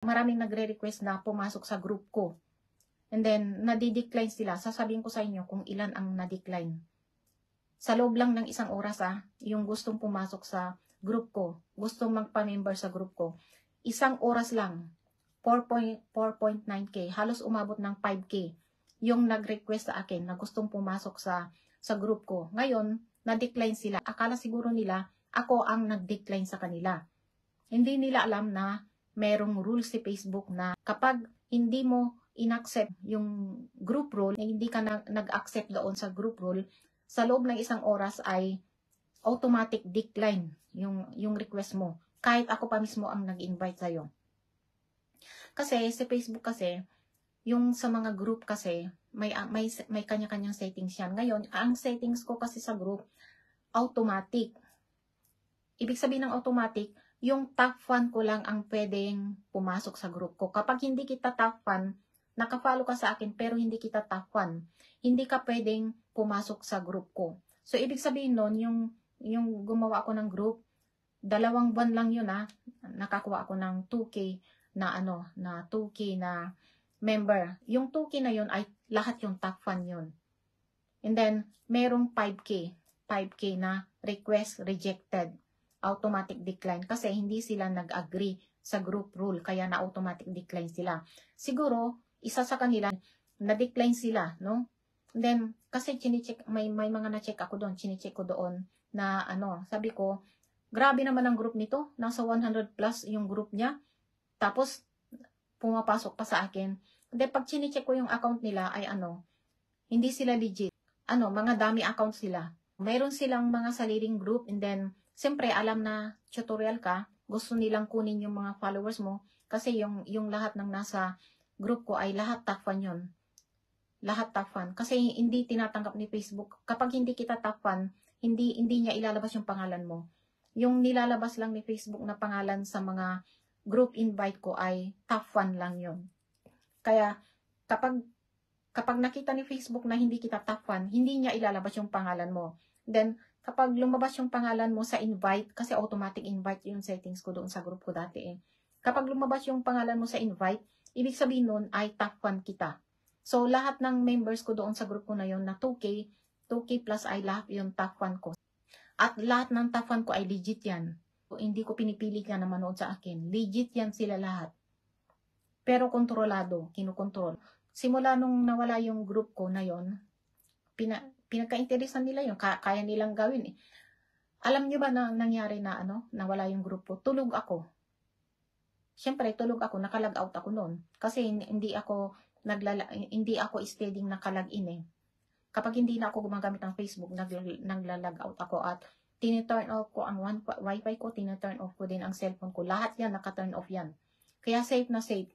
Maraming nagre-request na pumasok sa group ko. And then, nadi-decline sila. Sasabihin ko sa inyo kung ilan ang na-decline. Sa loob lang ng isang oras yung gustong pumasok sa group ko, gustong magpa-member sa group ko, isang oras lang, 4.9K, halos umabot ng 5K, yung nag-request sa akin na gustong pumasok sa group ko. Ngayon, na-decline sila. Akala siguro nila, ako ang nag-decline sa kanila. Hindi nila alam na merong rule si Facebook na kapag hindi mo in-accept yung group rule, hindi ka nag-accept doon sa group rule, sa loob ng isang oras ay automatic decline yung request mo. Kahit ako pa mismo ang nag-invite sa'yo. Kasi si Facebook kasi, yung sa mga group kasi, may kanya-kanyang settings yan. Ngayon, ang settings ko kasi sa group, automatic. Ibig sabihin ng automatic, yung top fan ko lang ang pwedeng pumasok sa group ko. Kapag hindi kita top fan, nakafollow ka sa akin pero hindi kita top fan, hindi ka pwedeng pumasok sa group ko. So, ibig sabihin nun, yung gumawa ako ng group, 2 buwan lang yun nakakuha ako ng 2K na 2K na member. Yung 2K na yun ay lahat yung top fan yun. And then, merong 5K na request rejected. Automatic decline kasi hindi sila nag-agree sa group rule kaya na automatic decline sila. Siguro, isa sa kanila, na-decline sila, no? And then, kasi chine-check, may mga na-check ako doon, chine-check ko doon na sabi ko, grabe naman ang group nito, nasa 100 plus yung group niya, tapos pumapasok pa sa akin. And then, pag chine-check ko yung account nila ay hindi sila legit. Mga dummy account sila. Mayroon silang mga sariling group and then, siyempre, alam na tutorial ka, gusto nilang kunin yung mga followers mo kasi yung lahat ng nasa group ko ay lahat top fan yun. Lahat top fan. Kasi hindi tinatanggap ni Facebook. Kapag hindi kita top fan, hindi niya ilalabas yung pangalan mo. Yung nilalabas lang ni Facebook na pangalan sa mga group invite ko ay top fan lang yun. Kaya, kapag nakita ni Facebook na hindi kita top fan, hindi niya ilalabas yung pangalan mo. Then, kapag lumabas yung pangalan mo sa invite, kasi automatic invite yung settings ko doon sa group ko dati Kapag lumabas yung pangalan mo sa invite, ibig sabihin nun ay top fan kita. So, lahat ng members ko doon sa group ko na yun na 2K plus ay lahat yung top fan ko. At lahat ng top fan ko ay legit yan. So, hindi ko pinipili ka na manood sa akin. Legit yan sila lahat. Pero kontrolado, kinukontrol. Simula nung nawala yung group ko na yon, pinagka-interesan nila yun. Kaya nilang gawin Alam nyo ba na nangyari na nawala yung group ko? Tulog ako. Siyempre, tulog ako, nakalag out ako noon. Kasi hindi ako steady nakalag in Kapag hindi na ako gumagamit ng Facebook, naglalag out ako at tiniturn off ko ang wifi ko, tiniturn off ko din ang cellphone ko. Lahat yan, naka-turn off yan. Kaya safe na safe.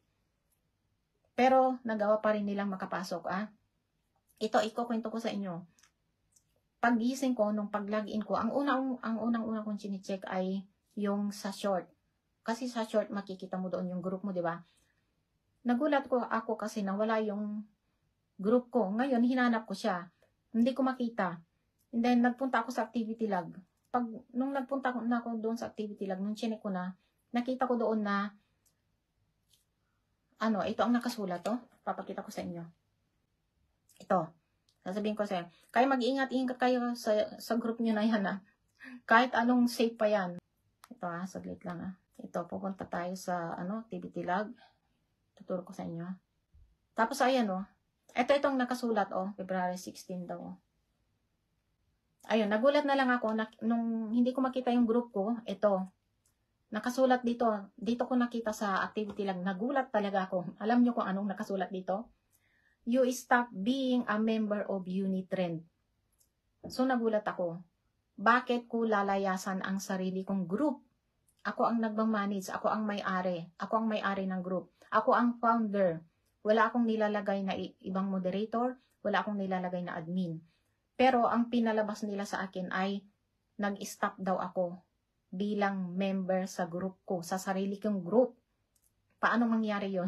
Pero, nagawa pa rin nilang makapasok, Ito, ikukwento ko sa inyo. Pag-gising ko, nung pag-login ko, ang unang kong chine-check ay yung sa short. Kasi sa short, makikita mo doon yung group mo, di ba? Nagulat ako kasi nawala yung group ko. Ngayon, hinanap ko siya. Hindi ko makita. And then, nagpunta ako sa activity log. Nung nagpunta na ako doon sa activity log, nung chinek ko na, nakita ko doon na, ito ang nakasulat, Papakita ko sa inyo. Ito. Sasabihin ko sa'yo, kaya mag-iingat-ingat kayo sa group nyo na yan, Kahit anong safe pa yan. Ito, saglit lang, Ito, pupunta tayo sa, activity log. Tuturo ko sa inyo, Tapos, ayan, Itong nakasulat, February 16 daw, Ayun, nagulat na lang ako nung hindi ko makita yung group ko. Ito, nakasulat dito. Dito ko nakita sa activity log. Nagulat talaga ako. Alam nyo kung anong nakasulat dito? You stop being a member of Unitrend. So, nagulat ako. Bakit ko lalayasan ang sarili kong group? Ako ang nagmamanage. Ako ang may-ari. Ako ang may-ari ng group. Ako ang founder. Wala akong nilalagay na ibang moderator. Wala akong nilalagay na admin. Pero ang pinalabas nila sa akin ay nag-stop daw ako bilang member sa group ko, sa sarili kong group. Paano mangyari yon?